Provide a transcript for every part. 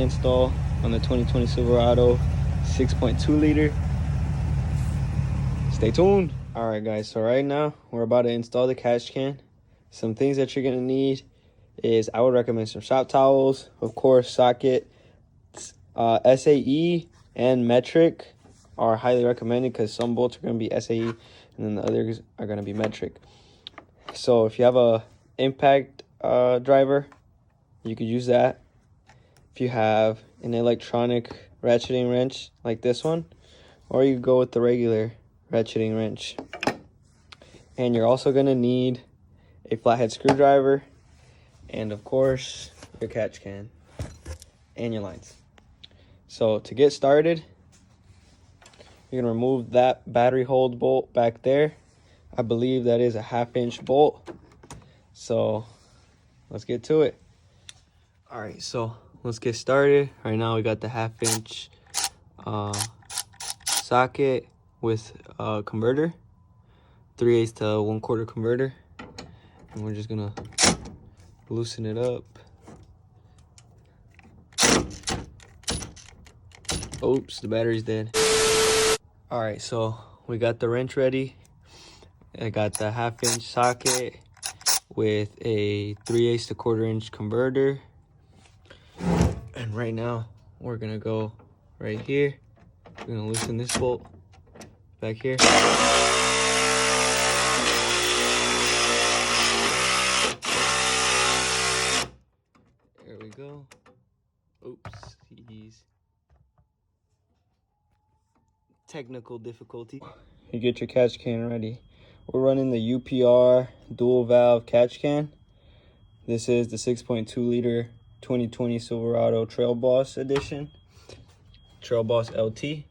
install on the 2020 Silverado 6.2 liter. Stay tuned. All right, guys, so right now we're about to install the catch can. Some things that you're gonna need is, I would recommend some shop towels, of course, socket, SAE and metric are highly recommended because some bolts are going to be SAE and then the others are going to be metric. So if you have a impact driver, you could use that. If you have an electronic ratcheting wrench like this one, or you could go with the regular ratcheting wrench. And you're also going to need a flathead screwdriver and of course your catch can and your lines. So to get started, you're gonna remove that battery hold bolt back there. I believe that is a 1/2-inch bolt. So let's get to it. All right, so let's get started. Right now we got the 1/2-inch socket with a converter, 3/8 to 1/4 converter. And we're just gonna loosen it up. Oops, the battery's dead. All right, so we got the wrench ready. I got the 1/2-inch socket with a 3/8 to 1/4-inch converter. And right now we're gonna go right here. We're gonna loosen this bolt back here. There we go. Oops, technical difficulty. You get your catch can ready. We're running the UPR dual valve catch can. This is the 6.2 liter 2020 Silverado Trail Boss edition, Trail Boss LT.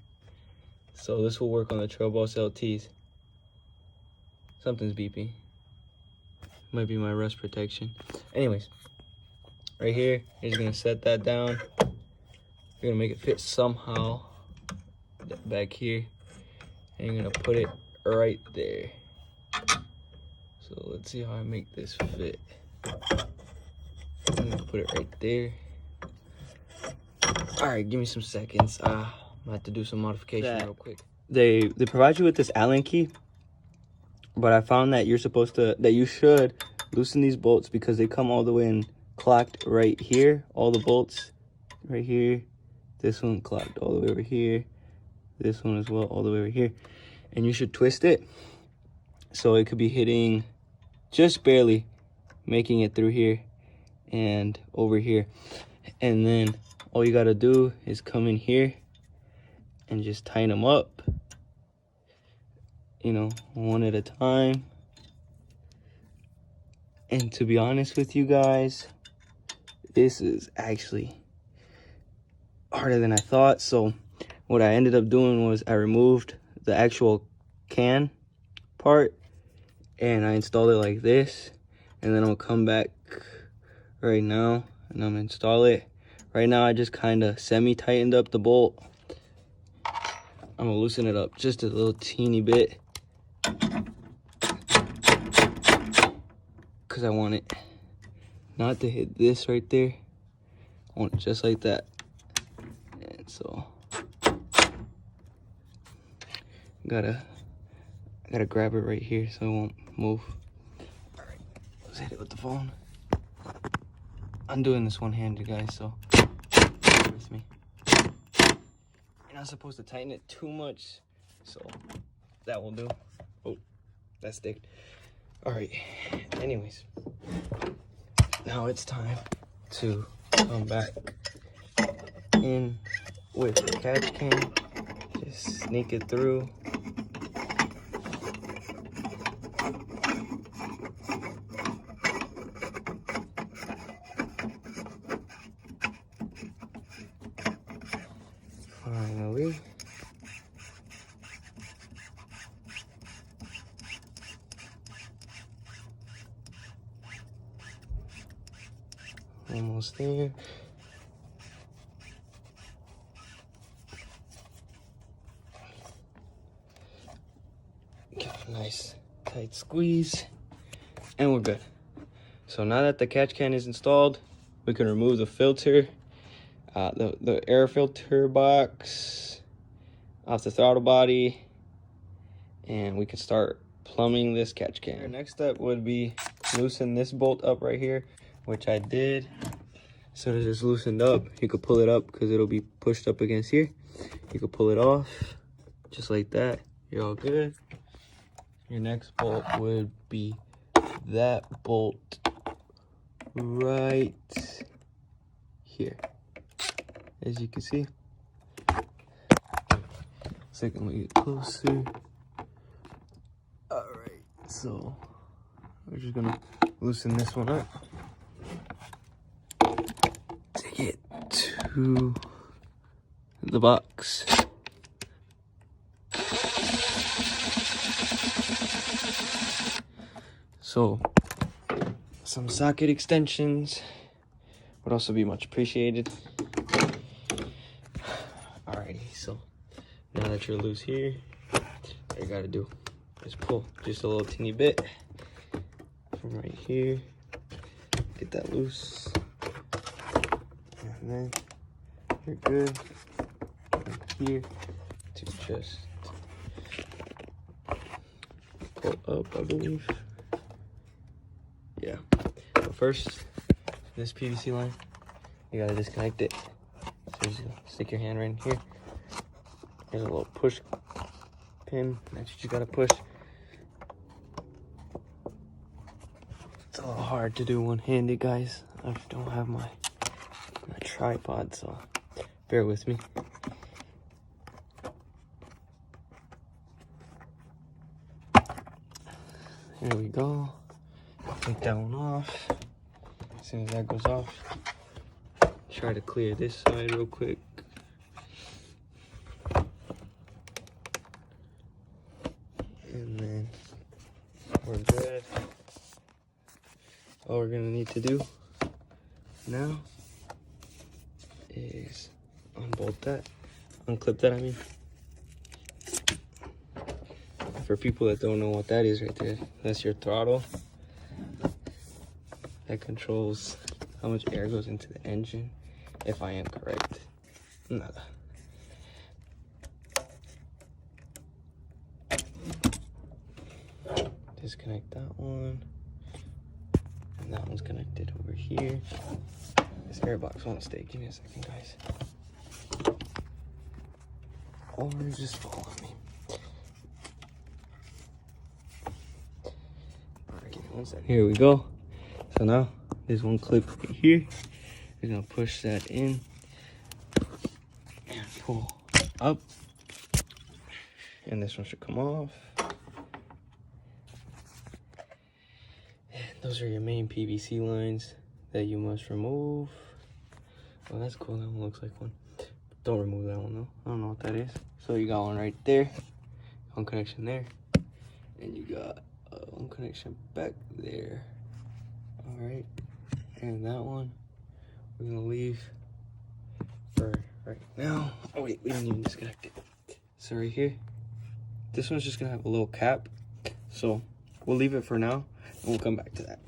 So this will work on the Trail Boss LTs. Something's beeping. Might be my rust protection. Anyways, right here, you're just gonna set that down. You're gonna make it fit somehow back here, and you're gonna put it right there. So let's see how I make this fit. I'm gonna put it right there. All right, give me some seconds. I'm gonna have to do some modification real quick. They provide you with this Allen key, but I found that you should loosen these bolts because they come all the way in clocked right here. All the bolts right here. This one clocked all the way over here. This one as well, all the way over here. And you should twist it so it could be hitting just barely, making it through here and over here. And then all you gotta do is come in here and just tighten them up, you know, one at a time. And to be honest with you guys, this is actually harder than I thought. So what I ended up doing was I removed the actual can part and I installed it like this, and then I'll come back right now and I'm gonna install it. Right now I just kind of semi-tightened up the bolt. I'm gonna loosen it up just a little teeny bit because I want it not to hit this right there. I want it just like that. And so I gotta grab it right here so it won't move. All right, let's hit it with the phone. I'm doing this one-handed, guys, so bear with me. You're not supposed to tighten it too much, so that will do. Oh, that sticked. All right, anyways, now it's time to come back in with the catch can. Just sneak it through. Finally. Almost there. Give it a nice tight squeeze, and we're good. So now that the catch can is installed, we can remove the filter. the air filter box off the throttle body, and we can start plumbing this catch can. Our next step would be loosen this bolt up right here, which I did. As soon as it's loosened up, you could pull it up because it'll be pushed up against here. You could pull it off just like that. You're all good. Your next bolt would be that bolt right here. As you can see. Second, we get closer. All right, so we're just gonna loosen this one up to get to the box. So some socket extensions would also be much appreciated. Alrighty, so now that you're loose here, all you gotta do is pull just a little teeny bit from right here. Get that loose, and then you're good. From here to just pull up, I believe. Yeah. But first, this PVC line, you gotta disconnect it. So just stick your hand right in here. There's a little push pin that you just gotta push. It's a little hard to do one-handed, guys. I don't have my tripod, so bear with me. Here we go. Take that one off. As soon as that goes off, try to clear this side real quick. And then we're good. All we're gonna need to do now is unbolt that, unclip that, I mean. For people that don't know what that is right there, that's your throttle. That controls how much air goes into the engine, if I am correct. Nada. Disconnect that one. And that one's connected over here. This airbox won't stay. Give me a second, guys. Or just follow me. Alright, give me 1 second. Here we go. So now, there's one clip right here. We're gonna push that in and pull up. And this one should come off. And those are your main PVC lines that you must remove. Oh, that's cool. That one looks like one. Don't remove that one though. I don't know what that is. So you got one right there. One connection there. And you got one connection back there. All right, and that one we're gonna leave for right now. Oh wait, we didn't even disconnect it. So right here, this one's just gonna have a little cap. So we'll leave it for now, and we'll come back to that.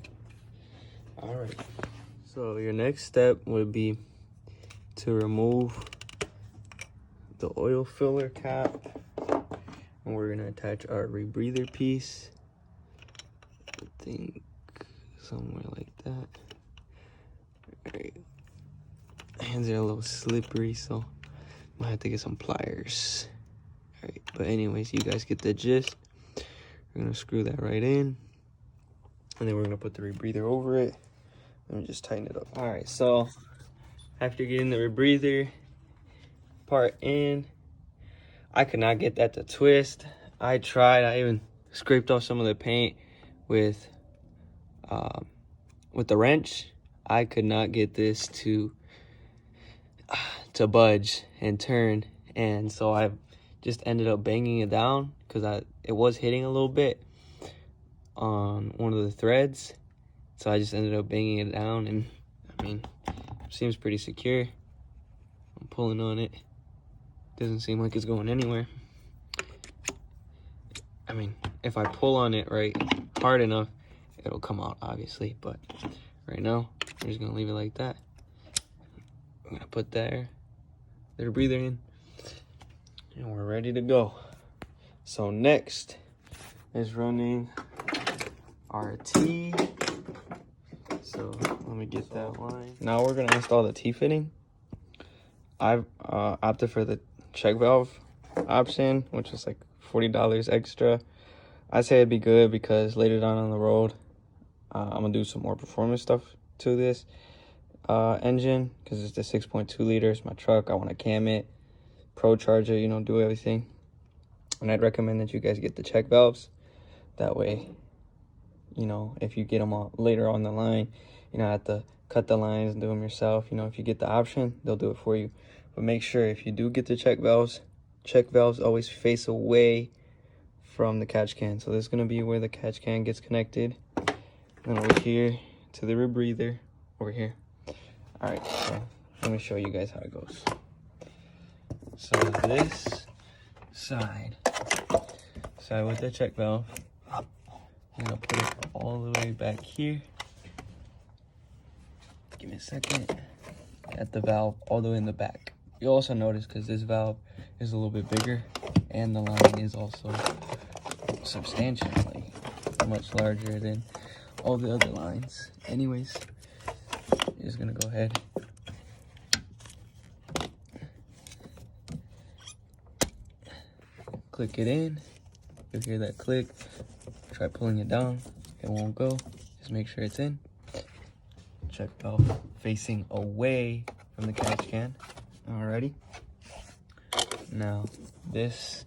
All right. So your next step would be to remove the oil filler cap, and we're gonna attach our rebreather piece. I think somewhere like that. All right. Hands are a little slippery, so might have to get some pliers. All right, but anyways, you guys get the gist. We're gonna screw that right in, and then we're gonna put the rebreather over it and just tighten it up. All right, so after getting the rebreather part in, I could not get that to twist. I tried. I even scraped off some of the paint with the wrench. I could not get this to budge and turn, and so I just ended up banging it down because it was hitting a little bit on one of the threads. So I just ended up banging it down, and I mean, it seems pretty secure. I'm pulling on it. Doesn't seem like it's going anywhere. I mean, if I pull on it right hard enough, it'll come out, obviously, but right now, I'm just gonna leave it like that. I'm gonna put that little breather in, and we're ready to go. So next is running our T. So let me get that line. Now we're gonna install the T fitting. I've opted for the check valve option, which is like $40 extra. I say it'd be good because later on the road, I'm gonna do some more performance stuff to this engine, because it's the 6.2 liters. My truck, I want to cam it, pro charger, you know, do everything. And I'd recommend that you guys get the check valves. That way, you know, if you get them all later on the line, you don't have to cut the lines and do them yourself. You know, if you get the option, they'll do it for you. But make sure if you do get the check valves always face away from the catch can. So this is going to be where the catch can gets connected. And over here to the rebreather over here. All right, so let me show you guys how it goes. So this side with the check valve, I'm gonna put it all the way back here. Give me a second. At the valve all the way in the back. You'll also notice, because this valve is a little bit bigger and the line is also substantially much larger than all the other lines. Anyways, you're just gonna go ahead click it in. You'll hear that click. Try pulling it down, it won't go. Just make sure it's in. Check valve facing away from the catch can. Alrighty. Now this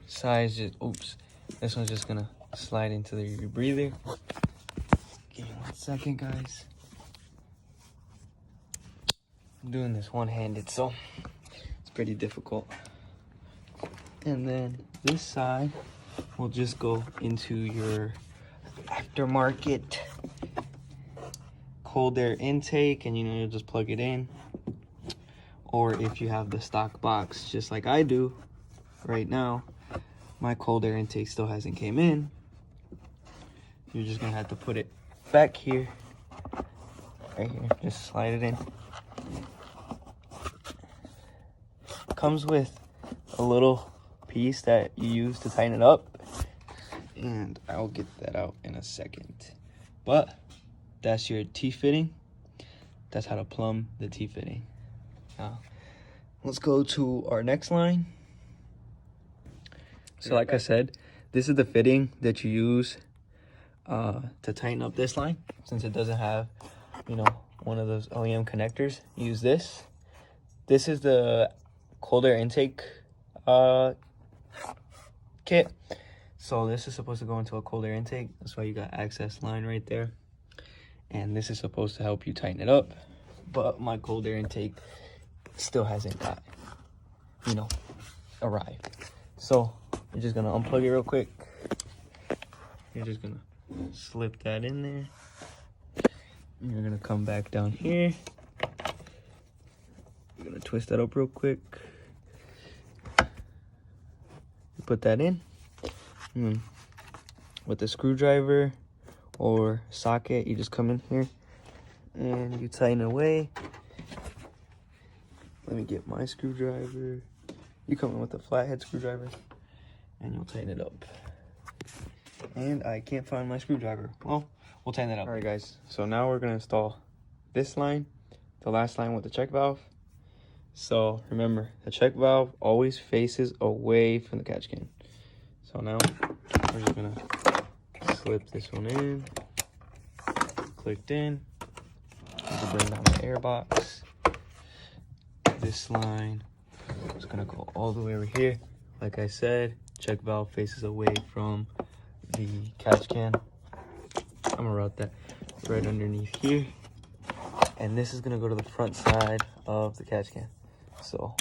size just, oops, this one's just gonna slide into the rebreather. Give me 1 second, guys. I'm doing this one-handed, so it's pretty difficult. And then this side will just go into your aftermarket cold air intake, and you know, you'll just plug it in. Or if you have the stock box, just like I do right now, my cold air intake still hasn't came in. You're just gonna have to put it back here, right here, just slide it in. Comes with a little piece that you use to tighten it up, and I'll get that out in a second. But that's your T-fitting. That's how to plumb the T-fitting. Now, let's go to our next line. So like I said, this is the fitting that you use to tighten up this line. Since it doesn't have, you know, one of those OEM connectors, use this. This is the cold air intake kit. So this is supposed to go into a cold air intake. That's why you got access line right there. And this is supposed to help you tighten it up. But my cold air intake still hasn't got, you know, arrived. So you're just gonna unplug it real quick. You're just gonna slip that in there. And you're gonna come back down here. You're gonna twist that up real quick. You put that in. And then with the screwdriver or socket, you just come in here and you tighten away. Let me get my screwdriver. You come in with a flathead screwdriver and you'll tighten it up. And I can't find my screwdriver. Well, we'll tighten that up. All right, guys. So now we're gonna install this line, the last line with the check valve. So remember, the check valve always faces away from the catch can. So now we're just gonna slip this one in, clicked in. Bring down the air box. This line is gonna go all the way over here. Like I said, check valve faces away from the catch can. I'm gonna route that right underneath here. And this is gonna go to the front side of the catch can. So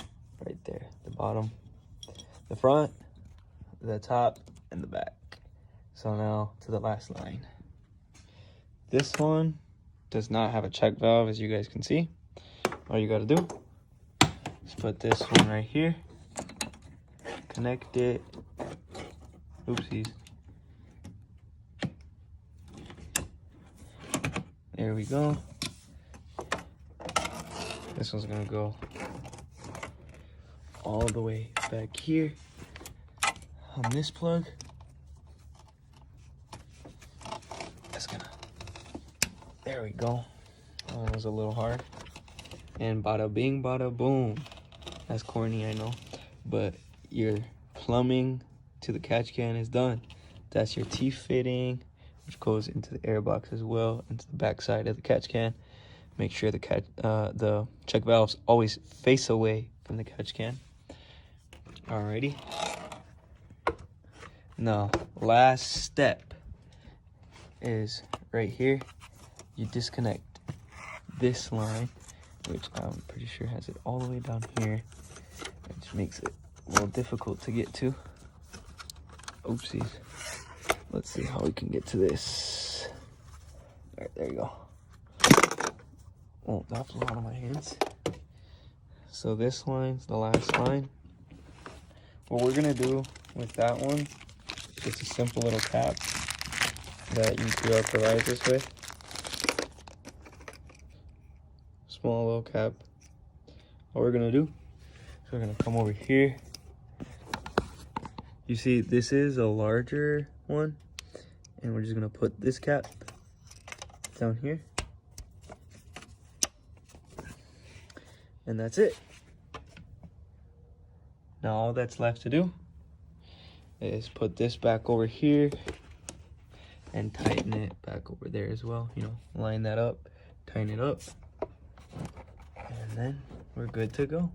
right there, the bottom, the front, the top, and the back. So now to the last line. This one does not have a check valve, as you guys can see. All you gotta do is put this one right here, connect it. Oopsies. There we go. This one's gonna go all the way back here on this plug. That's gonna, there we go. That was a little hard. And bada bing, bada boom. That's corny, I know, but your plumbing to the catch can is done. That's your T-fitting, which goes into the air box as well, into the back side of the catch can. Make sure the check valves always face away from the catch can. Alrighty. Now, last step is right here. You disconnect this line, which I'm pretty sure has it all the way down here, which makes it a little difficult to get to. Oopsies. Let's see how we can get to this. All right, there you go. Oh, that flew out of my hands. So this line's the last line. What we're gonna do with that one, just a simple little cap that you peel out the risers with. Small little cap. What we're gonna do is we're gonna come over here. You see, this is a larger one, and we're just gonna put this cap down here. And that's it. Now all that's left to do is put this back over here and tighten it back over there as well. You know, line that up, tighten it up, and then we're good to go.